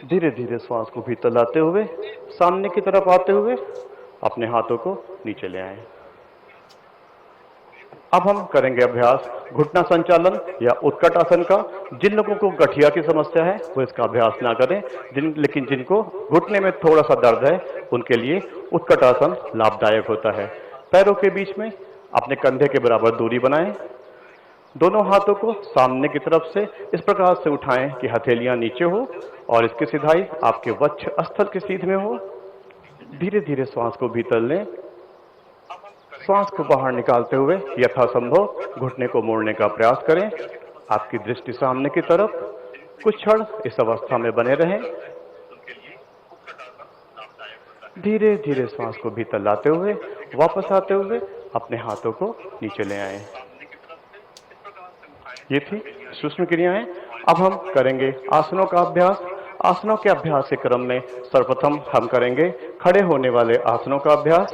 धीरे धीरे श्वास को भीतर लाते हुए सामने की तरफ आते हुए अपने हाथों को नीचे ले आएं। अब हम करेंगे अभ्यास घुटना संचालन या उत्कट आसन का। जिन लोगों को गठिया की समस्या है वो इसका अभ्यास ना करें, लेकिन जिनको घुटने में थोड़ा सा दर्द है उनके लिए उत्कट आसन लाभदायक होता है। पैरों के बीच में अपने कंधे के बराबर दूरी बनाएं। दोनों हाथों को सामने की तरफ से इस प्रकार से उठाएं कि हथेलियां नीचे हो और इसकी सिधाई आपके वक्ष स्थल के सीध में हो। धीरे धीरे श्वास को भीतर लें। श्वास को बाहर निकालते हुए यथासंभव घुटने को मोड़ने का प्रयास करें। आपकी दृष्टि सामने की तरफ। कुछ क्षण इस अवस्था में बने रहें। धीरे धीरे श्वास को भीतर लाते हुए वापस आते हुए अपने हाथों को नीचे ले आएं। ये थी सूक्ष्म क्रियाएं। अब हम करेंगे आसनों का अभ्यास। आसनों के अभ्यास के क्रम में सर्वप्रथम हम करेंगे खड़े होने वाले आसनों का अभ्यास।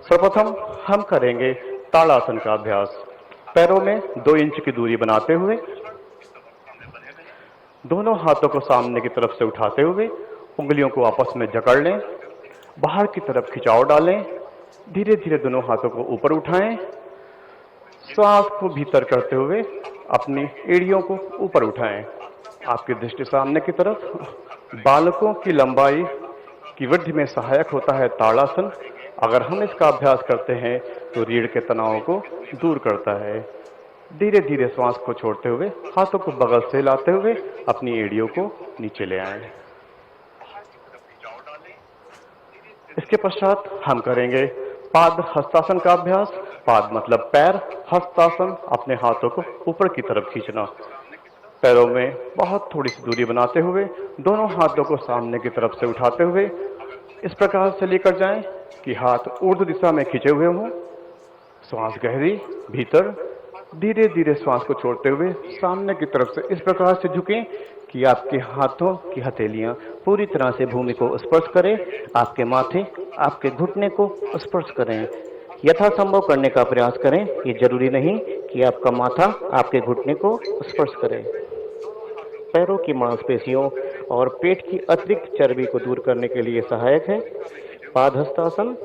सर्वप्रथम हम करेंगे ताड़ासन का अभ्यास। पैरों में 2 इंच की दूरी बनाते हुए दोनों हाथों को सामने की तरफ से उठाते हुए उंगलियों को आपस में जकड़ लें। बाहर की तरफ खिंचाव डालें। धीरे धीरे दोनों हाथों को ऊपर उठाएं। श्वास को भीतर करते हुए अपनी एड़ियों को ऊपर उठाएं। आपकी दृष्टि सामने की तरफ। बालकों की लंबाई की वृद्धि में सहायक होता है ताड़ासन। अगर हम इसका अभ्यास करते हैं तो रीढ़ के तनाव को दूर करता है। धीरे धीरे श्वास को छोड़ते हुए हाथों को बगल से लाते हुए अपनी एड़ियों को नीचे ले आएं। इसके पश्चात हम करेंगे पाद हस्तासन का अभ्यास। पाद मतलब पैर, हस्तासन अपने हाथों को ऊपर की तरफ खींचना। पैरों में बहुत थोड़ी सी दूरी बनाते हुए दोनों हाथों को सामने की तरफ से उठाते हुए इस प्रकार से लेकर जाएं कि हाथ ऊर्ध्व दिशा में खींचे हुए हों। श्वास गहरी भीतर। धीरे धीरे श्वास को छोड़ते हुए सामने की तरफ से इस प्रकार से झुकें कि आपके हाथों की हथेलियां पूरी तरह से भूमि को स्पर्श करें। आपके माथे आपके घुटने को स्पर्श करें। यथासंभव करने का प्रयास करें। ये जरूरी नहीं कि आपका माथा आपके घुटने को स्पर्श करे। पैरों की मांसपेशियों और पेट की अतिरिक्त चर्बी को दूर करने के लिए सहायक है। पाद हस्तासन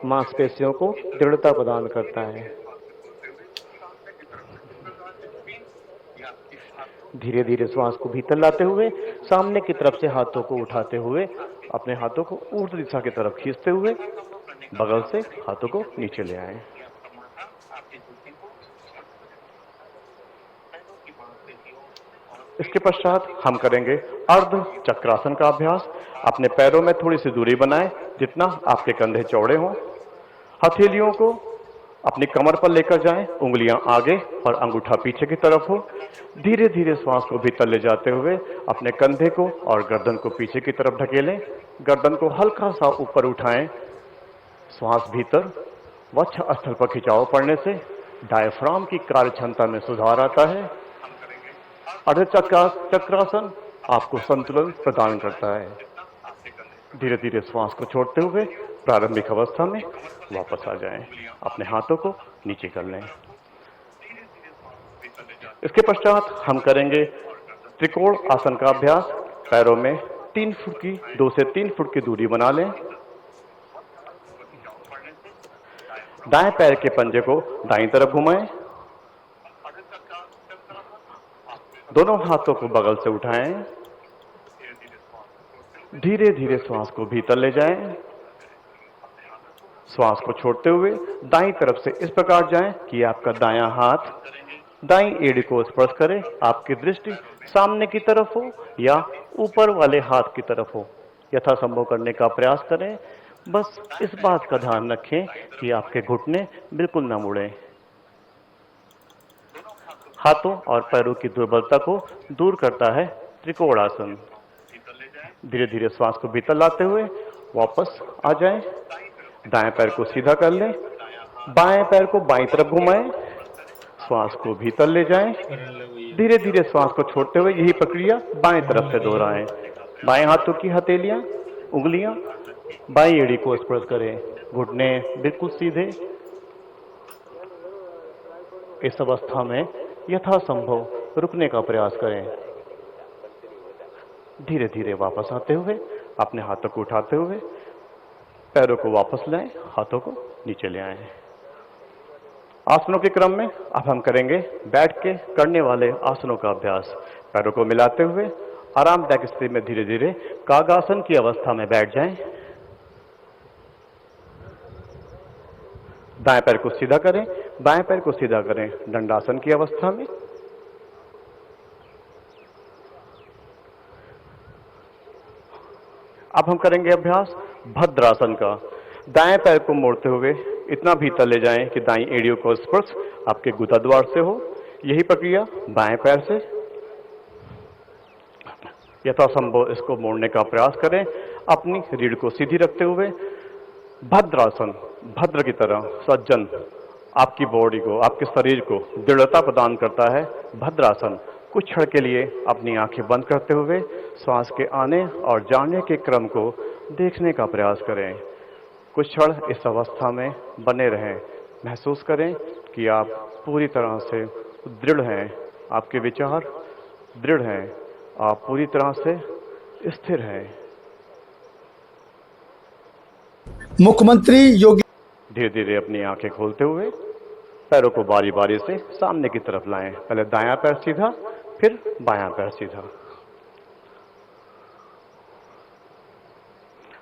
मांसपेशियों को दृढ़ता प्रदान करता है। धीरे धीरे श्वास को भीतर लाते हुए सामने की तरफ से हाथों को उठाते हुए अपने हाथों को ऊर्ध्व दिशा की तरफ खींचते हुए बगल से हाथों को नीचे ले आएं। इसके पश्चात हम करेंगे अर्ध चक्रासन का अभ्यास। अपने पैरों में थोड़ी सी दूरी बनाएं जितना आपके कंधे चौड़े हों। हथेलियों को अपनी कमर पर लेकर जाएं। उंगलियां आगे और अंगूठा पीछे की तरफ हो। धीरे धीरे श्वास को भीतर ले जाते हुए अपने कंधे को और गर्दन को पीछे की तरफ ढकेलें। गर्दन को हल्का सा ऊपर उठाएं। श्वास भीतर। वक्ष स्थल पर खिंचाव पड़ने से डायफ्राम की कार्य क्षमता में सुधार आता है। अर्ध चक्रासन आपको संतुलन प्रदान करता है। धीरे धीरे श्वास को छोड़ते हुए प्रारंभिक अवस्था में वापस आ जाएं। अपने हाथों को नीचे कर लें। इसके पश्चात हम करेंगे त्रिकोण आसन का अभ्यास। पैरों में 2 से 3 फुट की दूरी बना लें। दाएं पैर के पंजे को दाईं तरफ घुमाएं। दोनों हाथों को बगल से उठाएं। धीरे धीरे श्वास को भीतर ले जाएं। श्वास को छोड़ते हुए दाईं तरफ से इस प्रकार जाएं कि आपका दायां हाथ दाईं एड़ी को स्पर्श करे। आपकी दृष्टि सामने की तरफ हो या ऊपर वाले हाथ की तरफ हो। यथासंभव करने का प्रयास करें। बस इस बात का ध्यान रखें कि आपके घुटने बिल्कुल न मुड़ें। हाथों और पैरों की दुर्बलता को दूर करता है त्रिकोण आसन। धीरे धीरे श्वास को भीतर लाते हुए वापस आ जाएं। दाएं पैर को सीधा कर लें। बाएं पैर को बाईं तरफ घुमाएं। श्वास को भीतर ले जाएं। धीरे धीरे श्वास को छोड़ते हुए यही प्रक्रिया बाएं तरफ से दोहराएं। बाएं हाथों की हथेलियां उंगलियां बाईं एड़ी को स्पर्श करें। घुटने बिल्कुल सीधे। इस अवस्था में यथासंभव रुकने का प्रयास करें। धीरे धीरे वापस आते हुए अपने हाथों को उठाते हुए पैरों को वापस लाएं, हाथों को नीचे ले आएं। आसनों के क्रम में अब हम करेंगे बैठ के करने वाले आसनों का अभ्यास। पैरों को मिलाते हुए आरामदायक स्थिति में धीरे धीरे कागासन की अवस्था में बैठ जाएं। दाएं पैर को सीधा करें, बाएं पैर को सीधा करें दंडासन की अवस्था में। अब हम करेंगे अभ्यास भद्रासन का। दाएं पैर को मोड़ते हुए इतना भीतर ले जाएं कि दाईं एड़ियों को स्पर्श आपके गुदाद्वार से हो। यही प्रक्रिया बाएं पैर से यथासंभव इसको मोड़ने का प्रयास करें, अपनी रीढ़ को सीधी रखते हुए। भद्रासन, भद्र की तरह सज्जन आपकी बॉडी को, आपके शरीर को दृढ़ता प्रदान करता है भद्रासन। कुछ क्षण के लिए अपनी आंखें बंद करते हुए श्वास के आने और जाने के क्रम को देखने का प्रयास करें। कुछ क्षण इस अवस्था में बने रहें। महसूस करें कि आप पूरी तरह से दृढ़ हैं, आपके विचार दृढ़ हैं, आप पूरी तरह से स्थिर हैं। मुख्यमंत्री योगी धीरे धीरे अपनी आंखें खोलते हुए पैरों को बारी बारी से सामने की तरफ लाएं। पहले दायां पैर सीधा, फिर बायां पैर सीधा।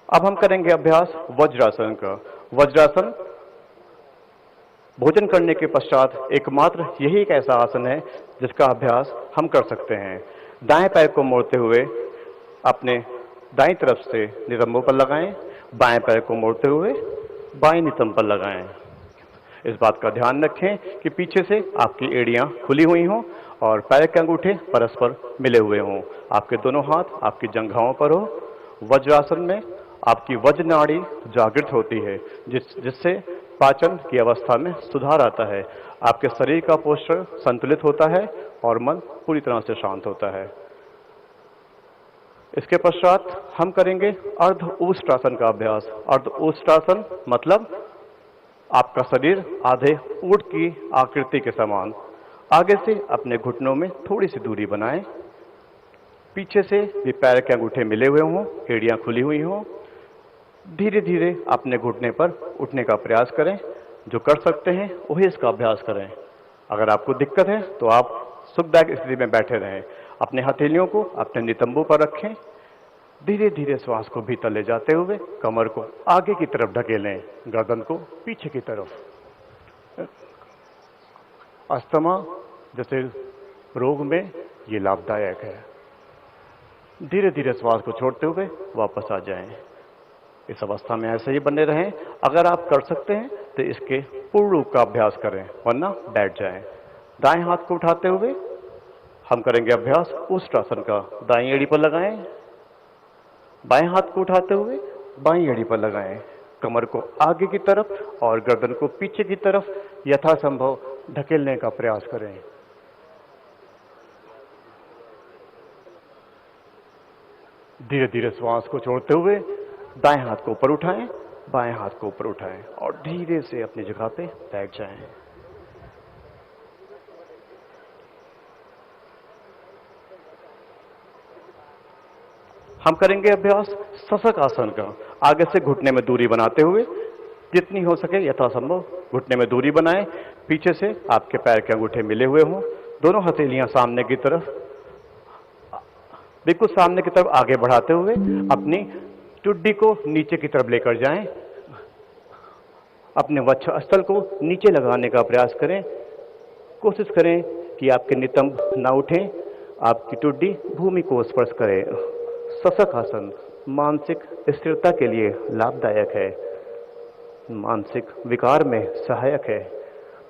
अब हम करेंगे अभ्यास वज्रासन का। वज्रासन भोजन करने के पश्चात एकमात्र यही एक ऐसा आसन है जिसका अभ्यास हम कर सकते हैं। दाएं पैर को मोड़ते हुए अपने दाईं तरफ से नितंबों पर लगाएं, बाएं पैर को मोड़ते हुए बाएं नितंब पर लगाएं। इस बात का ध्यान रखें कि पीछे से आपकी एड़ियां खुली हुई हों और पैर के अंगूठे परस्पर मिले हुए हों। आपके दोनों हाथ आपकी जंघाओं पर हो। वज्रासन में आपकी वज्र नाड़ी जागृत होती है, जिससे पाचन की अवस्था में सुधार आता है। आपके शरीर का पोस्चर संतुलित होता है और मन पूरी तरह से शांत होता है। इसके पश्चात हम करेंगे अर्ध ऊष्टासन का अभ्यास। अर्ध ऊष्टासन मतलब आपका शरीर आधे ऊंट की आकृति के समान। आगे से अपने घुटनों में थोड़ी सी दूरी बनाएं, पीछे से भी पैर के अंगूठे मिले हुए हों, एड़ियां खुली हुई हों। धीरे धीरे अपने घुटने पर उठने का प्रयास करें। जो कर सकते हैं वही इसका अभ्यास करें। अगर आपको दिक्कत है तो आप सुखदायक स्थिति में बैठे रहें। अपने हथेलियों को अपने नितंबों पर रखें। धीरे धीरे श्वास को भीतर ले जाते हुए कमर को आगे की तरफ ढकेलें, गर्दन को पीछे की तरफ। अस्थमा जैसे रोग में ये लाभदायक है। धीरे धीरे श्वास को छोड़ते हुए वापस आ जाएं। इस अवस्था में ऐसे ही बने रहें। अगर आप कर सकते हैं तो इसके पूर्ण रूप का अभ्यास करें, वरना बैठ जाएं। दाएं हाथ को उठाते हुए हम करेंगे अभ्यास ऊष्टासन का। दाईं एड़ी पर लगाएं, बाएं हाथ को उठाते हुए बाईं एड़ी पर लगाएं। कमर को आगे की तरफ और गर्दन को पीछे की तरफ यथासंभव ढकेलने का प्रयास करें। धीरे धीरे श्वास को छोड़ते हुए दाएं हाथ को ऊपर उठाएं, बाएं हाथ को ऊपर उठाएं और धीरे से अपनी जगह पे बैठ जाएं। हम करेंगे अभ्यास शशक आसन का। आगे से घुटने में दूरी बनाते हुए जितनी हो सके यथासंभव घुटने में दूरी बनाएं। पीछे से आपके पैर के अंगूठे मिले हुए हों। दोनों हथेलियां सामने की तरफ, बिल्कुल सामने की तरफ आगे बढ़ाते हुए अपनी टुड्डी को नीचे की तरफ लेकर जाएं। अपने वक्षस्थल को नीचे लगाने का प्रयास करें। कोशिश करें कि आपके नितंब ना उठें, आपकी टुड्डी भूमि को स्पर्श करे। शशक आसन मानसिक स्थिरता के लिए लाभदायक है, मानसिक विकार में सहायक है।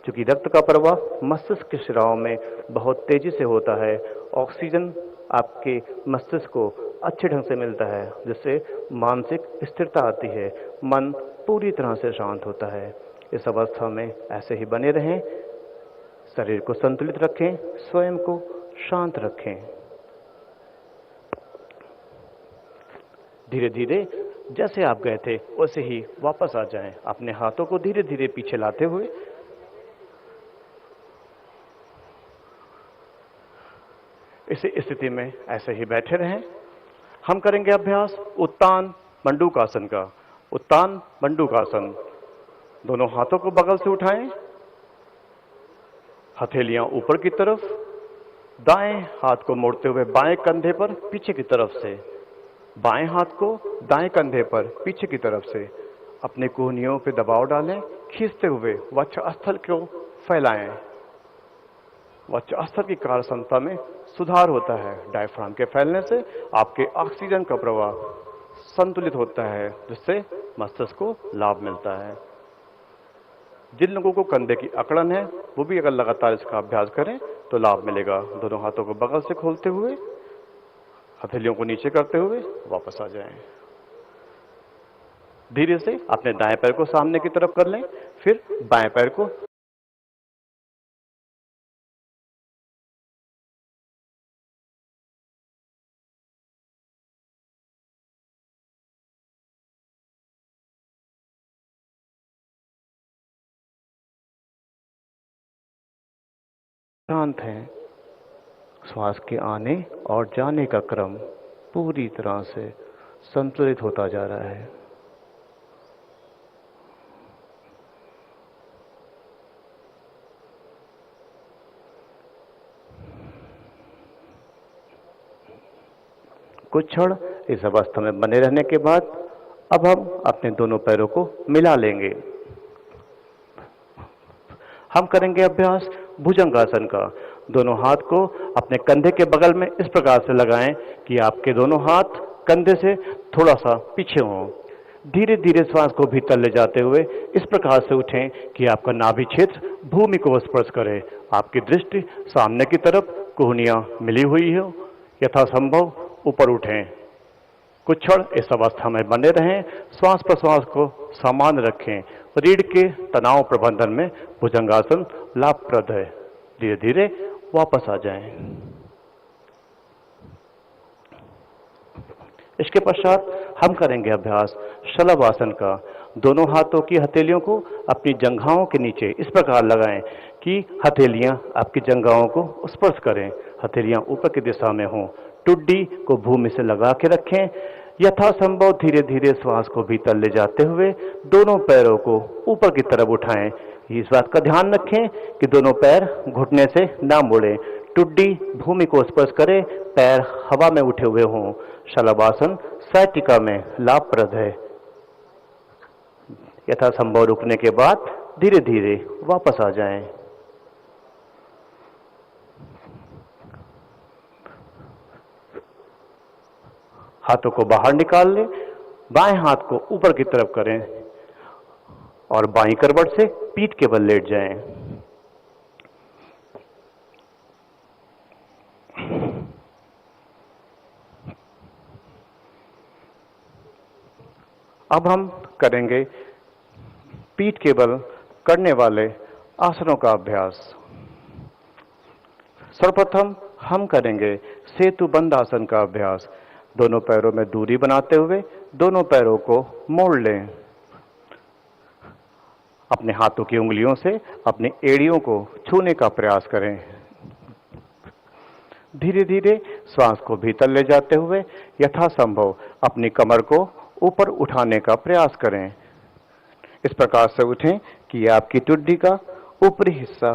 क्योंकि रक्त का प्रवाह मस्तिष्क के शिराओं में बहुत तेजी से होता है। ऑक्सीजन आपके मस्तिष्क को अच्छे ढंग से मिलता है, जिससे मानसिक स्थिरता आती है। मन पूरी तरह से शांत होता है। इस अवस्था में ऐसे ही बने रहें। शरीर को संतुलित रखें, स्वयं को शांत रखें। धीरे धीरे जैसे आप गए थे वैसे ही वापस आ जाएं। अपने हाथों को धीरे धीरे पीछे लाते हुए इस स्थिति में ऐसे ही बैठे रहें। हम करेंगे अभ्यास उत्तान मंडूकासन का। उत्तान मंडूकासन। दोनों हाथों को बगल से उठाएं, हथेलियां ऊपर की तरफ, दाएं हाथ को मोड़ते हुए बाएं कंधे पर पीछे की तरफ से, बाएं हाथ को दाएं कंधे पर पीछे की तरफ से अपने कोहनियों पे दबाव डालें, खींचते हुए वक्षस्थल को फैलाएं। वक्षस्थल की कार्य क्षमता में सुधार होता है। डायफ्राम के फैलने से आपके ऑक्सीजन का प्रवाह संतुलित होता है, जिससे मस्तिष्क को लाभ मिलता है। जिन लोगों को कंधे की अकड़न है वो भी अगर लगातार इसका अभ्यास करें तो लाभ मिलेगा। दोनों हाथों को बगल से खोलते हुए, हथेलियों को नीचे करते हुए वापस आ जाएं। धीरे से अपने दाएं पैर को सामने की तरफ कर लें, फिर बाएं पैर को शांत हैं। श्वास के आने और जाने का क्रम पूरी तरह से संतुलित होता जा रहा है। कुछ क्षण इस अवस्था में बने रहने के बाद अब हम अपने दोनों पैरों को मिला लेंगे। हम करेंगे अभ्यास भुजंगासन का। दोनों हाथ को अपने कंधे के बगल में इस प्रकार से लगाएं कि आपके दोनों हाथ कंधे से थोड़ा सा पीछे हों। धीरे धीरे श्वास को भीतर ले जाते हुए इस प्रकार से उठें कि आपका नाभि क्षेत्र भूमि को स्पर्श करे। आपकी दृष्टि सामने की तरफ, कोहनियां मिली हुई हो, यथासंभव ऊपर उठें। कुछ क्षण इस अवस्था में बने रहें। श्वास प्रश्वास को सामान्य रखें। रीढ़ के तनाव प्रबंधन में भुजंगासन लाभप्रद है। धीरे धीरे वापस आ जाएं। इसके पश्चात हम करेंगे अभ्यास शलभासन का। दोनों हाथों की हथेलियों को अपनी जंघाओं के नीचे इस प्रकार लगाएं कि हथेलियां आपकी जंघाओं को स्पर्श करें। हथेलियां ऊपर की दिशा में हों। टुड्डी को भूमि से लगा के रखें। यथासंभव धीरे धीरे श्वास को भीतर ले जाते हुए दोनों पैरों को ऊपर की तरफ उठाएं। इस बात का ध्यान रखें कि दोनों पैर घुटने से ना मुड़े। टुड्डी भूमि को स्पर्श करे, पैर हवा में उठे हुए हों। शलभासन साइटिका में लाभप्रद है। यथासंभव रुकने के बाद धीरे धीरे वापस आ जाएं। हाथों को बाहर निकाल लें। बाएं हाथ को ऊपर की तरफ करें और बाईं करवट से पीठ के बल लेट जाएं। अब हम करेंगे पीठ के बल करने वाले आसनों का अभ्यास। सर्वप्रथम हम करेंगे सेतुबंध आसन का अभ्यास। दोनों पैरों में दूरी बनाते हुए दोनों पैरों को मोड़ लें। अपने हाथों की उंगलियों से अपनी एड़ियों को छूने का प्रयास करें। धीरे धीरे श्वास को भीतर ले जाते हुए यथासंभव अपनी कमर को ऊपर उठाने का प्रयास करें। इस प्रकार से उठें कि आपकी टुड्डी का ऊपरी हिस्सा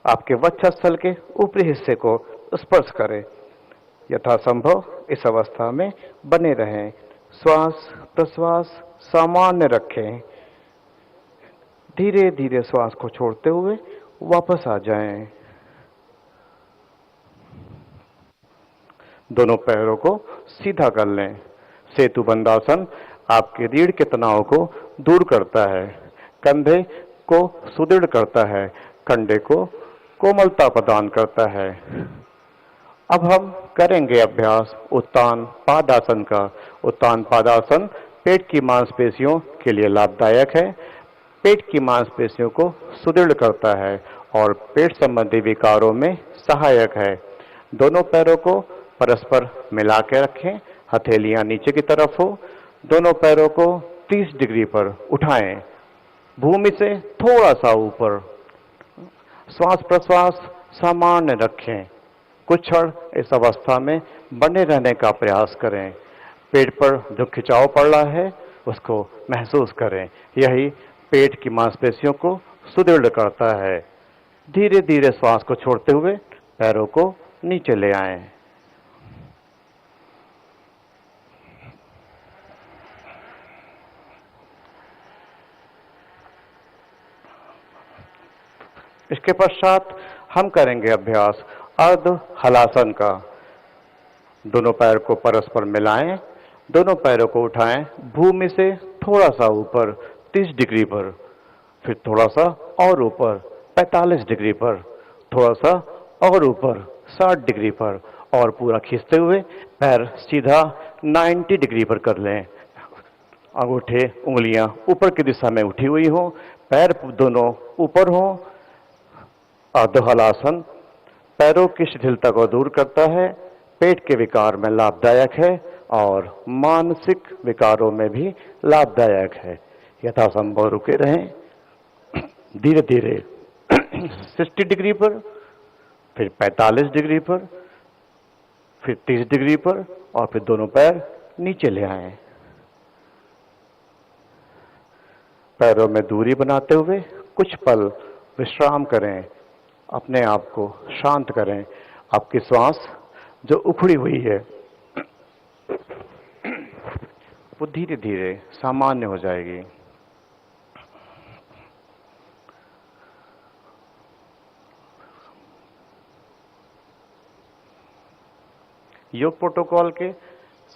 आपके वक्षस्थल के ऊपरी हिस्से को स्पर्श करे। यथासंभव इस अवस्था में बने रहें। श्वास प्रश्वास सामान्य रखें। धीरे धीरे श्वास को छोड़ते हुए वापस आ जाएं। दोनों पैरों को सीधा कर लें। सेतुबंध आसन आपके रीढ़ के तनाव को दूर करता है, कंधे को सुदृढ़ करता है, कंधे को कोमलता प्रदान करता है। अब हम करेंगे अभ्यास उत्तान पादासन का। उत्तान पादासन पेट की मांसपेशियों के लिए लाभदायक है। पेट की मांसपेशियों को सुदृढ़ करता है और पेट संबंधी विकारों में सहायक है। दोनों पैरों को परस्पर मिला के रखें। हथेलियां नीचे की तरफ हो। दोनों पैरों को 30 डिग्री पर उठाएं, भूमि से थोड़ा सा ऊपर। श्वास प्रश्वास सामान्य रखें। कुछ क्षण इस अवस्था में बने रहने का प्रयास करें। पेट पर जो खिंचाव पड़ रहा है उसको महसूस करें। यही पेट की मांसपेशियों को सुदृढ़ करता है। धीरे धीरे श्वास को छोड़ते हुए पैरों को नीचे ले आएं। इसके पश्चात हम करेंगे अभ्यास अर्ध हलासन का। दोनों पैर को परस्पर मिलाएं, दोनों पैरों को उठाएं भूमि से थोड़ा सा ऊपर 30 डिग्री पर, फिर थोड़ा सा और ऊपर 45 डिग्री पर, थोड़ा सा और ऊपर 60 डिग्री पर, और पूरा खींचते हुए पैर सीधा 90 डिग्री पर कर लें। अंगूठे उंगलियां ऊपर की दिशा में उठी हुई हों, पैर दोनों ऊपर हों। अर्ध हलासन पैरों की शिथिलता को दूर करता है, पेट के विकार में लाभदायक है और मानसिक विकारों में भी लाभदायक है। यथासंभव रुके रहें। धीरे धीरे 60 डिग्री पर, फिर 45 डिग्री पर, फिर 30 डिग्री पर, और फिर दोनों पैर नीचे ले आएं। पैरों में दूरी बनाते हुए कुछ पल विश्राम करें, अपने आप को शांत करें। आपकी श्वास जो उखड़ी हुई है वो धीरे धीरे सामान्य हो जाएगी। योग प्रोटोकॉल के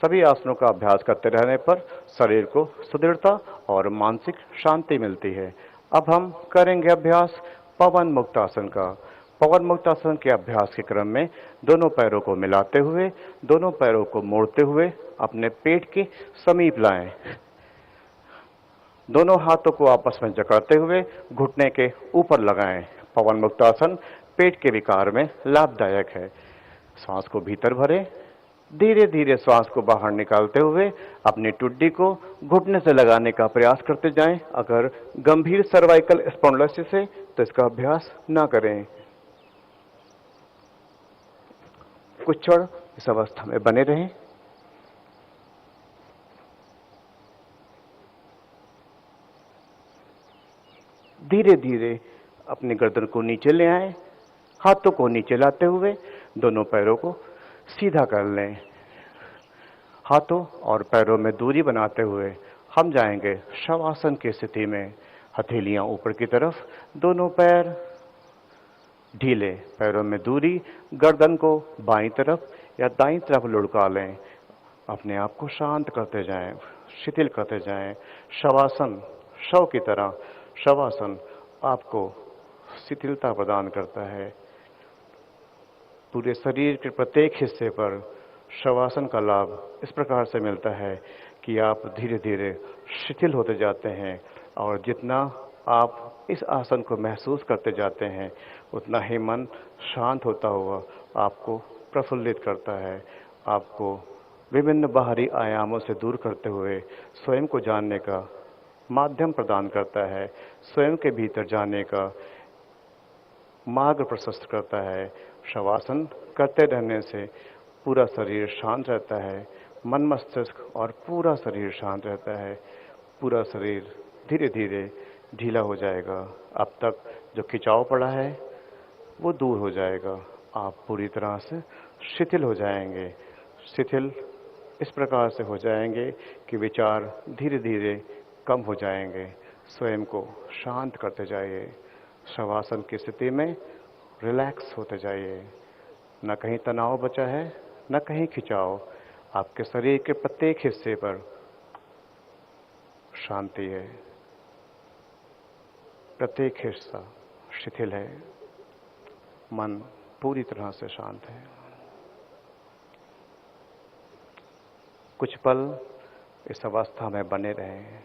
सभी आसनों का अभ्यास करते रहने पर शरीर को सुदृढ़ता और मानसिक शांति मिलती है। अब हम करेंगे अभ्यास पवन मुक्त आसन का। पवन मुक्त आसन के अभ्यास के क्रम में दोनों पैरों को मिलाते हुए, दोनों पैरों को मोड़ते हुए अपने पेट के समीप लाएं। दोनों हाथों को आपस में जकड़ते हुए घुटने के ऊपर लगाएं। पवन मुक्त आसन पेट के विकार में लाभदायक है। सांस को भीतर भरें, धीरे धीरे श्वास को बाहर निकालते हुए अपनी टुड्डी को घुटने से लगाने का प्रयास करते जाएं। अगर गंभीर सर्वाइकल स्पॉन्डिलोसिस है तो इसका अभ्यास ना करें। कुछ क्षण इस अवस्था में बने रहें। धीरे धीरे अपनी गर्दन को नीचे ले आएं, हाथों को नीचे लाते हुए दोनों पैरों को सीधा कर लें। हाथों और पैरों में दूरी बनाते हुए हम जाएंगे शवासन की स्थिति में। हथेलियां ऊपर की तरफ, दोनों पैर ढीले, पैरों में दूरी, गर्दन को बाईं तरफ या दाईं तरफ लुढ़का लें। अपने आप को शांत करते जाएं, शिथिल करते जाएं। शवासन, शव की तरह शवासन आपको शिथिलता प्रदान करता है। पूरे शरीर के प्रत्येक हिस्से पर शवासन का लाभ इस प्रकार से मिलता है कि आप धीरे धीरे शिथिल होते जाते हैं, और जितना आप इस आसन को महसूस करते जाते हैं उतना ही मन शांत होता हुआ आपको प्रफुल्लित करता है, आपको विभिन्न बाहरी आयामों से दूर करते हुए स्वयं को जानने का माध्यम प्रदान करता है, स्वयं के भीतर जाने का मार्ग प्रशस्त करता है। शवासन करते रहने से पूरा शरीर शांत रहता है, मन मस्तिष्क और पूरा शरीर शांत रहता है। पूरा शरीर धीरे धीरे ढीला हो जाएगा। अब तक जो खिंचाव पड़ा है वो दूर हो जाएगा। आप पूरी तरह से शिथिल हो जाएंगे। शिथिल इस प्रकार से हो जाएंगे कि विचार धीरे धीरे कम हो जाएंगे। स्वयं को शांत करते जाइए। शवासन की स्थिति में रिलैक्स होते जाइए। न कहीं तनाव बचा है, न कहीं खिंचाव। आपके शरीर के प्रत्येक हिस्से पर शांति है, प्रत्येक हिस्सा शिथिल है, मन पूरी तरह से शांत है। कुछ पल इस अवस्था में बने रहें।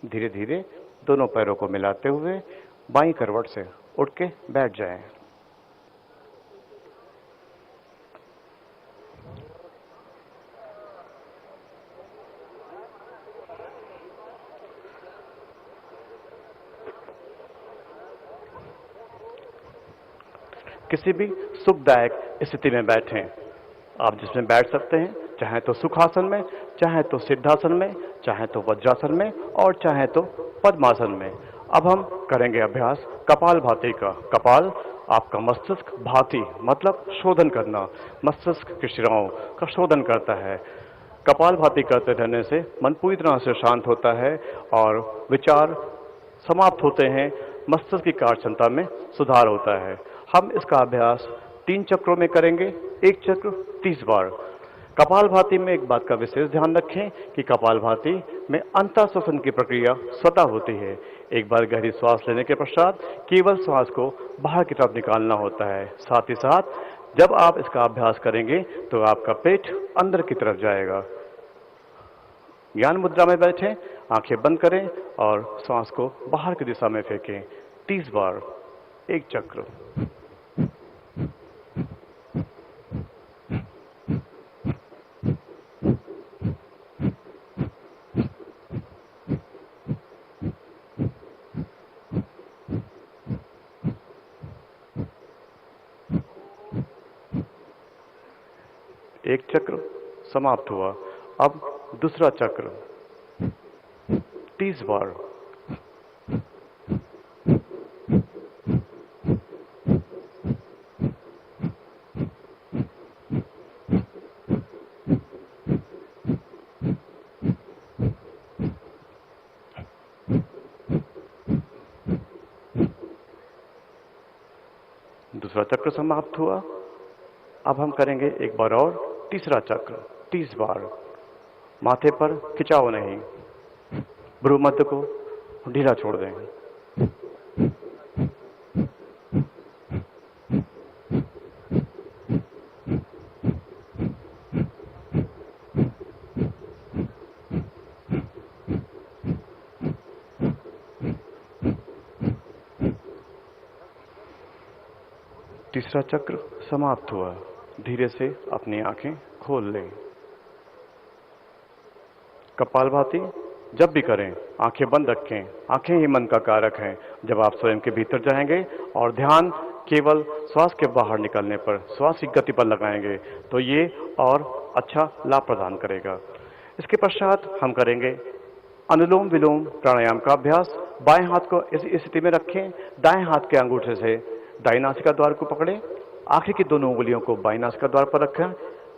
धीरे धीरे दोनों पैरों को मिलाते हुए बाईं करवट से उठ के बैठ जाएं। किसी भी सुखदायक स्थिति में बैठें। आप जिसमें बैठ सकते हैं, चाहे तो सुखासन में, चाहे तो सिद्धासन में, चाहे तो वज्रासन में और चाहे तो पद्मासन में। अब हम करेंगे अभ्यास कपालभाति का। कपाल आपका मस्तिष्क, भाति मतलब शोधन करना, मस्तिष्क की शिराओं का शोधन करता है। कपालभाति करते रहने से मन पूरी तरह से शांत होता है और विचार समाप्त होते हैं, मस्तिष्क की कार्य क्षमता में सुधार होता है। हम इसका अभ्यास 3 चक्रों में करेंगे, एक चक्र 30 बार। कपालभाति में एक बात का विशेष ध्यान रखें कि कपालभाति में अंतःश्वसन की प्रक्रिया स्वतः होती है। एक बार गहरी श्वास लेने के पश्चात केवल श्वास को बाहर की तरफ निकालना होता है। साथ ही साथ जब आप इसका अभ्यास करेंगे तो आपका पेट अंदर की तरफ जाएगा। ज्ञान मुद्रा में बैठें, आंखें बंद करें और श्वास को बाहर की दिशा में फेंकें 30 बार, एक चक्र। एक चक्र समाप्त हुआ। अब दूसरा चक्र 30 बार। दूसरा चक्र समाप्त हुआ। अब हम करेंगे एक बार और तीसरा चक्र 30 बार। माथे पर खिंचाव नहीं, भ्रू मध्य को ढीला छोड़ दें। तीसरा चक्र समाप्त हुआ। धीरे से अपनी आंखें खोल लें। कपालभाति जब भी करें आंखें बंद रखें। आंखें ही मन का कारक हैं। जब आप स्वयं के भीतर जाएंगे और ध्यान केवल श्वास के बाहर निकलने पर, श्वास की गति पर लगाएंगे तो ये और अच्छा लाभ प्रदान करेगा। इसके पश्चात हम करेंगे अनुलोम विलोम प्राणायाम का अभ्यास। बाएं हाथ को इस स्थिति में रखें, दाएं हाथ के अंगूठे से दाईं नासिका द्वार को पकड़ें, आखिरी की दोनों उंगलियों को बाईं नासिका द्वार पर रखें,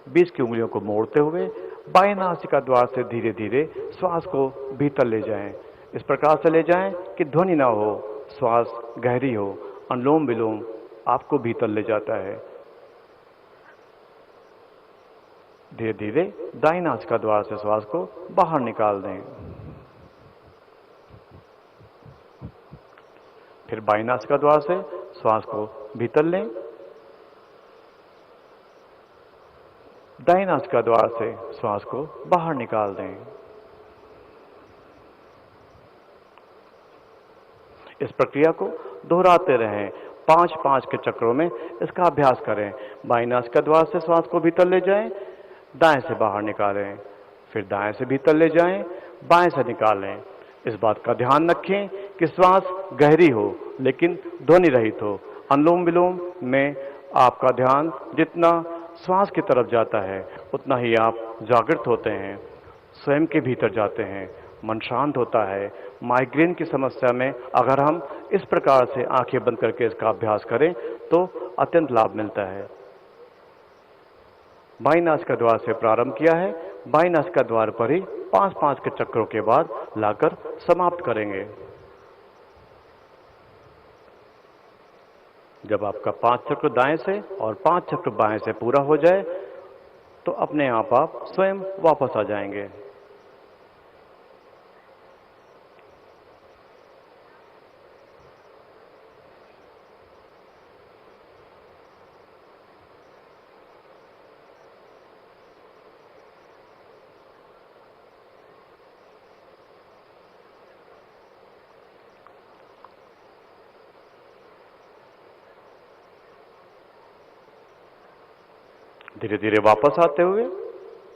बीच की उंगलियों को मोड़ते हुए बाएं नासिका द्वार से धीरे धीरे श्वास को भीतर ले जाएं। इस प्रकार से ले जाएं कि ध्वनि ना हो, श्वास गहरी हो। अनुलोम विलोम आपको भीतर ले जाता है। धीरे धीरे दाईं नासिका द्वार से श्वास को बाहर निकाल दें। फिर बाईं नासिका द्वार से श्वास को भीतर लें। दाईं नासिका द्वार से श्वास को बाहर निकाल दें। इस प्रक्रिया को दोहराते रहें। 5-5 के चक्रों में इसका अभ्यास करें। बाईं नासिका द्वार से श्वास को भीतर ले जाएं, दाएं से बाहर निकालें, फिर दाएं से भीतर ले जाएं, बाएं से निकालें। इस बात का ध्यान रखें कि श्वास गहरी हो लेकिन ध्वनि रहित हो। अनुलोम विलोम में आपका ध्यान जितना श्वास की तरफ जाता है उतना ही आप जागृत होते हैं, स्वयं के भीतर जाते हैं, मन शांत होता है। माइग्रेन की समस्या में अगर हम इस प्रकार से आंखें बंद करके इसका अभ्यास करें तो अत्यंत लाभ मिलता है। बाईं नासिका द्वार से प्रारंभ किया है, बाईं नासिका द्वार पर ही 5-5 के चक्रों के बाद लाकर समाप्त करेंगे। जब आपका 5 चक्र दाएं से और 5 चक्र बाएं से पूरा हो जाए तो अपने आप स्वयं वापस आ जाएंगे। धीरे धीरे वापस आते हुए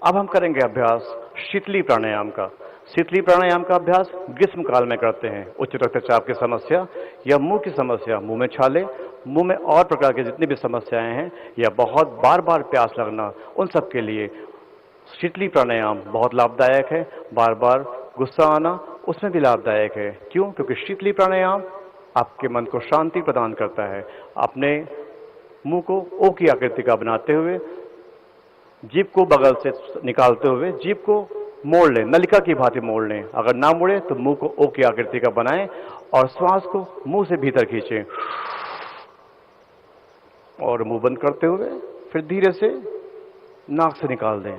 अब हम करेंगे अभ्यास शीतली प्राणायाम का। शीतली प्राणायाम का अभ्यास ग्रीष्म काल में करते हैं। उच्च रक्तचाप की समस्या या मुंह की समस्या, मुंह में छाले, मुंह में और प्रकार की जितनी भी समस्याएं हैं या बहुत बार बार प्यास लगना, उन सब के लिए शीतली प्राणायाम बहुत लाभदायक है। बार बार गुस्सा आना, उसमें भी लाभदायक है। क्यों? क्योंकि शीतली प्राणायाम आपके मन को शांति प्रदान करता है। अपने मुंह को ओ की आकृति का बनाते हुए, जीभ को बगल से निकालते हुए जीभ को मोड़ लें, नलिका की भांति मोड़ लें। अगर ना मोड़े तो मुंह को ओ की आकृति का बनाएं और श्वास को मुंह से भीतर खींचें और मुंह बंद करते हुए फिर धीरे से नाक से निकाल दें।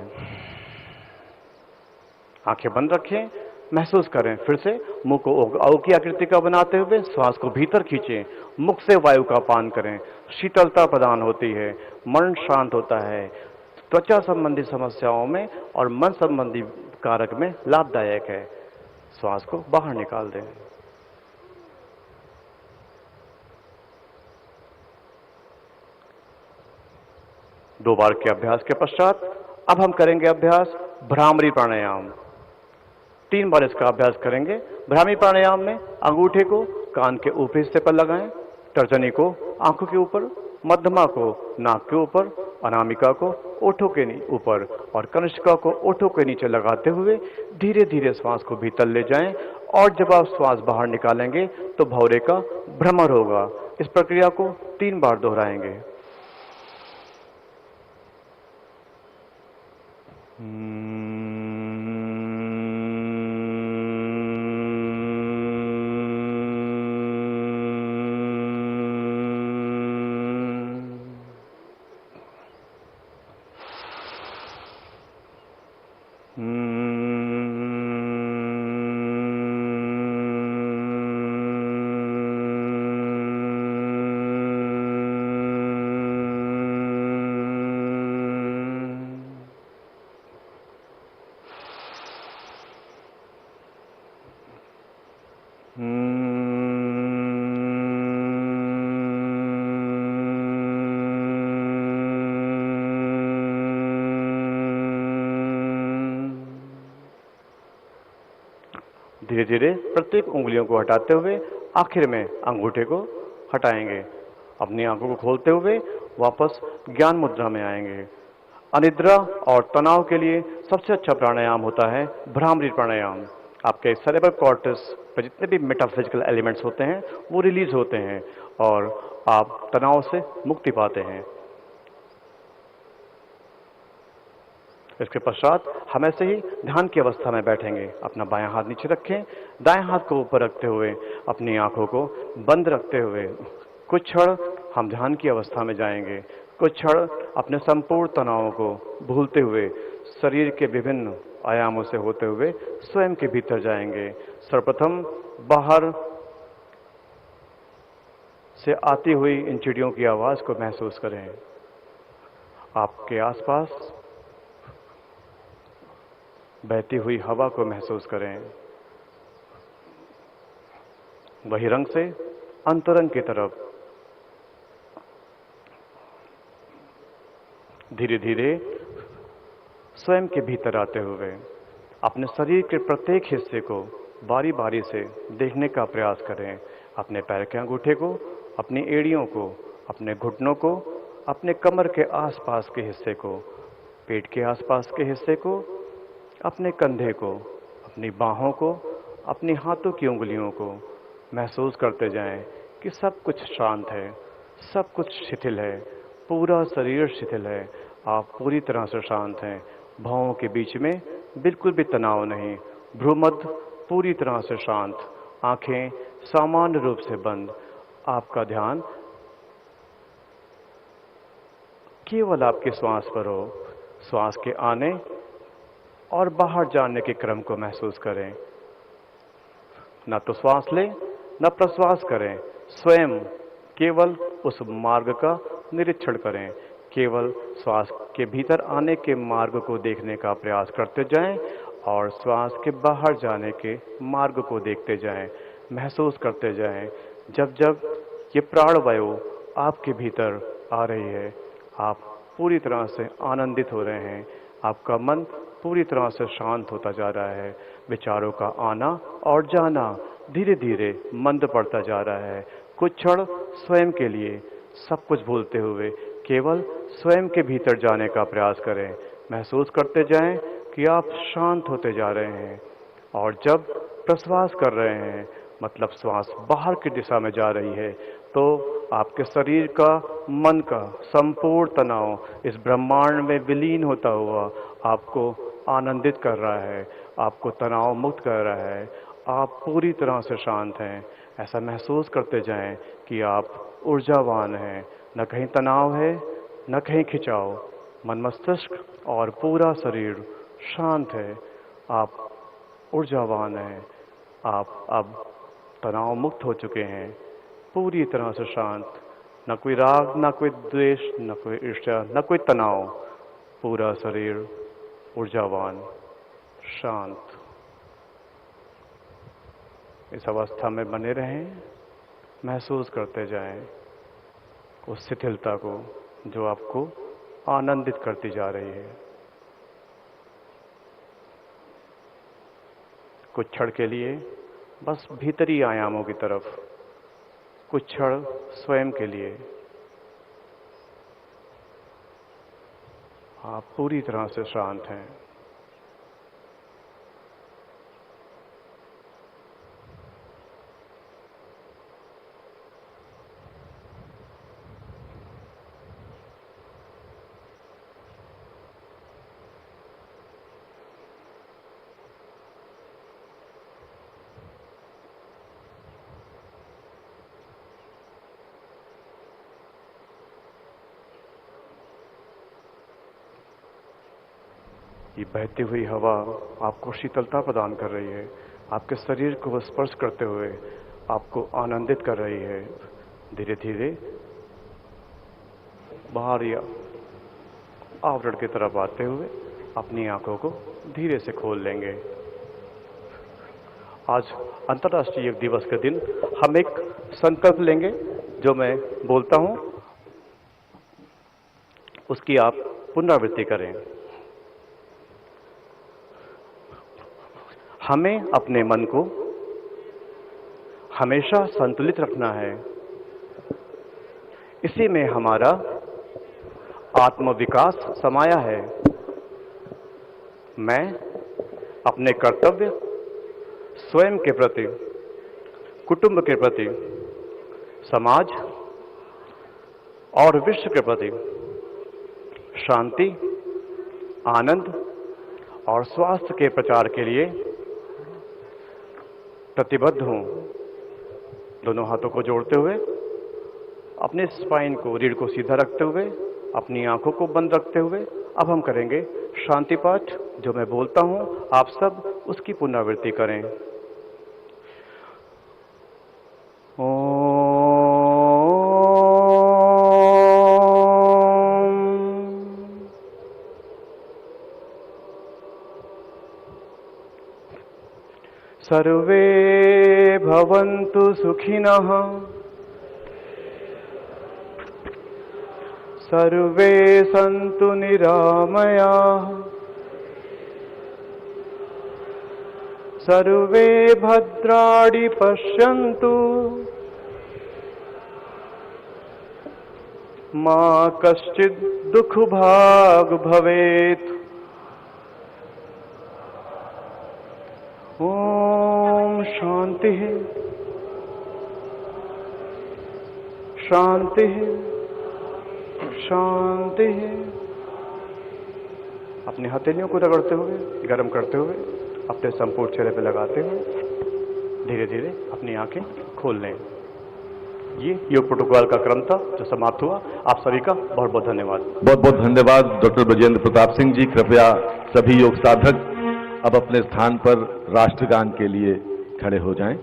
आंखें बंद रखें, महसूस करें। फिर से मुंह को ओ की आकृति का बनाते हुए श्वास को भीतर खींचें, मुख से वायु का पान करें। शीतलता प्रदान होती है, मन शांत होता है, त्वचा संबंधी समस्याओं में और मन संबंधी कारक में लाभदायक है। श्वास को बाहर निकाल दें। दो बार के अभ्यास के पश्चात अब हम करेंगे अभ्यास भ्रामरी प्राणायाम। 3 बार इसका अभ्यास करेंगे। भ्रामरी प्राणायाम में अंगूठे को कान के ऊपरी हिस्से पर लगाएं, तर्जनी को आंखों के ऊपर, मध्यमा को नाक के ऊपर, अनामिका को ओठों के ऊपर और कनिष्का को ओठों के नीचे लगाते हुए धीरे धीरे श्वास को भीतर ले जाएं। और जब आप श्वास बाहर निकालेंगे तो भौरे का भ्रमर होगा। इस प्रक्रिया को 3 बार दोहराएंगे। धीरे धीरे प्रत्येक उंगलियों को हटाते हुए आखिर में अंगूठे को हटाएंगे। अपनी आंखों को खोलते हुए वापस ज्ञान मुद्रा में आएंगे। अनिद्रा और तनाव के लिए सबसे अच्छा प्राणायाम होता है भ्रामरी प्राणायाम। आपके सेरेब्रल कॉर्टेक्स पर जितने भी मेटाफिजिकल एलिमेंट्स होते हैं वो रिलीज होते हैं और आप तनाव से मुक्ति पाते हैं। इसके पश्चात हम ऐसे ही ध्यान की अवस्था में बैठेंगे। अपना बायां हाथ नीचे रखें, दाएं हाथ को ऊपर रखते हुए अपनी आंखों को बंद रखते हुए कुछ क्षण हम ध्यान की अवस्था में जाएंगे। कुछ क्षण अपने संपूर्ण तनावों को भूलते हुए शरीर के विभिन्न आयामों से होते हुए स्वयं के भीतर जाएंगे। सर्वप्रथम बाहर से आती हुई इन चिड़ियों की आवाज को महसूस करें। आपके आसपास बहती हुई हवा को महसूस करें। बहिरंग से अंतरंग की तरफ धीरे धीरे स्वयं के भीतर आते हुए अपने शरीर के प्रत्येक हिस्से को बारी बारी से देखने का प्रयास करें। अपने पैर के अंगूठे को, अपनी एड़ियों को, अपने घुटनों को, अपने कमर के आसपास के हिस्से को, पेट के आसपास के हिस्से को, अपने कंधे को, अपनी बाहों को, अपनी हाथों की उंगलियों को महसूस करते जाएं कि सब कुछ शांत है, सब कुछ शिथिल है, पूरा शरीर शिथिल है। आप पूरी तरह से शांत हैं। भौहों के बीच में बिल्कुल भी तनाव नहीं। भ्रूमध्य पूरी तरह से शांत, आंखें सामान्य रूप से बंद। आपका ध्यान केवल आपके श्वास पर हो। श्वास के आने और बाहर जाने के क्रम को महसूस करें। न तो श्वास लें न प्रश्वास करें, स्वयं केवल उस मार्ग का निरीक्षण करें। केवल श्वास के भीतर आने के मार्ग को देखने का प्रयास करते जाएं और श्वास के बाहर जाने के मार्ग को देखते जाएं, महसूस करते जाएं। जब जब ये प्राणवायु आपके भीतर आ रही है, आप पूरी तरह से आनंदित हो रहे हैं। आपका मन पूरी तरह से शांत होता जा रहा है। विचारों का आना और जाना धीरे धीरे मंद पड़ता जा रहा है। कुछ क्षण स्वयं के लिए सब कुछ भूलते हुए केवल स्वयं के भीतर जाने का प्रयास करें। महसूस करते जाएं कि आप शांत होते जा रहे हैं। और जब प्रश्वास कर रहे हैं, मतलब श्वास बाहर की दिशा में जा रही है, तो आपके शरीर का, मन का संपूर्ण तनाव इस ब्रह्मांड में विलीन होता हुआ आपको आनंदित कर रहा है, आपको तनाव मुक्त कर रहा है। आप पूरी तरह से शांत हैं। ऐसा महसूस करते जाएं कि आप ऊर्जावान हैं। न कहीं तनाव है, न कहीं खिंचाव। मन, मस्तिष्क और पूरा शरीर शांत है। आप ऊर्जावान हैं। आप अब तनाव मुक्त हो चुके हैं, पूरी तरह से शांत। न कोई राग, न कोई द्वेष, न कोई ईर्ष्या, न कोई तनाव। पूरा शरीर ऊर्जावान, शांत। इस अवस्था में बने रहें। महसूस करते जाएं उस शिथिलता को जो आपको आनंदित करती जा रही है। कुछ क्षण के लिए बस भीतरी आयामों की तरफ, कुछ क्षण स्वयं के लिए। आप पूरी तरह से शांत हैं। ये बहती हुई हवा आपको शीतलता प्रदान कर रही है। आपके शरीर को स्पर्श करते हुए आपको आनंदित कर रही है। धीरे धीरे बाहर या आवरण की तरफ आते हुए अपनी आंखों को धीरे से खोल लेंगे। आज अंतर्राष्ट्रीय योग दिवस के दिन हम एक संकल्प लेंगे। जो मैं बोलता हूं उसकी आप पुनरावृत्ति करें। हमें अपने मन को हमेशा संतुलित रखना है। इसी में हमारा आत्मविकास समाया है। मैं अपने कर्तव्य, स्वयं के प्रति, कुटुंब के प्रति, समाज और विश्व के प्रति शांति, आनंद और स्वास्थ्य के प्रचार के लिए प्रतिबद्ध हूं। दोनों हाथों को जोड़ते हुए, अपने स्पाइन को, रीढ़ को सीधा रखते हुए, अपनी आंखों को बंद रखते हुए अब हम करेंगे शांति पाठ। जो मैं बोलता हूं आप सब उसकी पुनरावृत्ति करें। सर्वे भवन्तु सुखिनः, सर्वे सन्तु निरामयाः, सर्वे भद्राणि पश्यन्तु, मा कश्चित् दुःखभाग् भवेत्। ओम शांति है, शांति है, शांति है। अपनी हथेलियों को रगड़ते हुए, गर्म करते हुए, अपने संपूर्ण चेहरे पर लगाते हुए धीरे धीरे अपनी आंखें खोल लें। ये योग प्रोटोकॉल का क्रम था जो समाप्त हुआ। आप सभी का बहुत बहुत धन्यवाद। बहुत बहुत धन्यवाद डॉक्टर ब्रजेंद्र प्रताप सिंह जी। कृपया सभी योग साधक अब अपने स्थान पर राष्ट्रगान के लिए खड़े हो जाएं।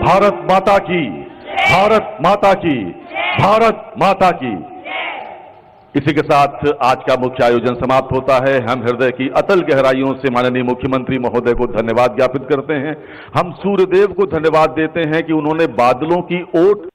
भारत माता की, भारत माता की, भारत माता की। इसी के साथ आज का मुख्य आयोजन समाप्त होता है। हम हृदय की अतल गहराइयों से माननीय मुख्यमंत्री महोदय को धन्यवाद ज्ञापित करते हैं। हम सूर्यदेव को धन्यवाद देते हैं कि उन्होंने बादलों की ओट